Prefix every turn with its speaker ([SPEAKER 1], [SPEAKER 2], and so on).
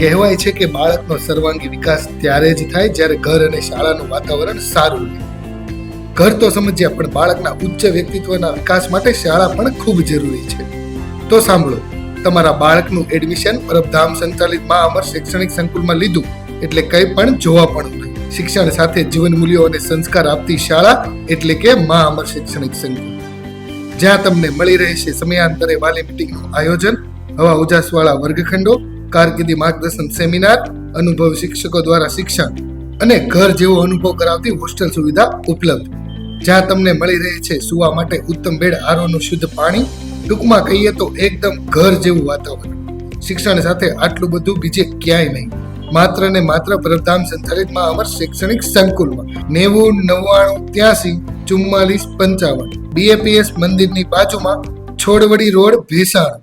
[SPEAKER 1] કહેવાય છે કે બાળકનો સર્વાંગી વિકાસ ત્યારે જ થાય જ્યારે ઘર અને શાળાનું વાતાવરણ સારું રહે. ઘર તો સમજ્યા, પણ બાળકના ઉચ્ચ વ્યક્તિત્વના વિકાસ માટે શાળા પણ ખૂબ જરૂરી છે. તો સાંભળો, તમારા બાળકનું એડમિશન પરબધામ સંચાલિત મા અમર શૈક્ષણિક સંકુલમાં લીધું એટલે કંઈ પણ જોવા પણ નહીં. શિક્ષણ સાથે જીવન મૂલ્યો અને સંસ્કાર આપતી શાળા એટલે કે મા અમર શૈક્ષણિક સંકુલ, જ્યાં તમને મળી રહેશે સમયાંતરે વાલી મીટિંગનું આયોજન, હવા ઉજાસવાળા વર્ગખંડો, કારકિર્દી માર્ગદર્શન સેમિનાર, અનુભવ શિક્ષકો દ્વારા શિક્ષણ અને ઘર જેવો અનુભવ કરાવતી હોસ્ટેલ સુવિધા ઉપલબ્ધ, જ્યાં તમને મળી રહે છે સુવા માટે ઉત્તમ બેડ, આરોનું શુદ્ધ પાણી, ટૂંકમાં કહીએ તો એકદમ ઘર જેવું વાતાવરણ. શિક્ષણ સાથે આટલું બધું બીજે ક્યાંય નહીં, માત્ર ને માત્ર પરબધામ સંચાલિત મા અમર શૈક્ષણિક સંકુલમાં. 90 99 83 44 55 BAPS મંદિરની બાજુમાં, છોડવડી રોડ, ભેસાણ.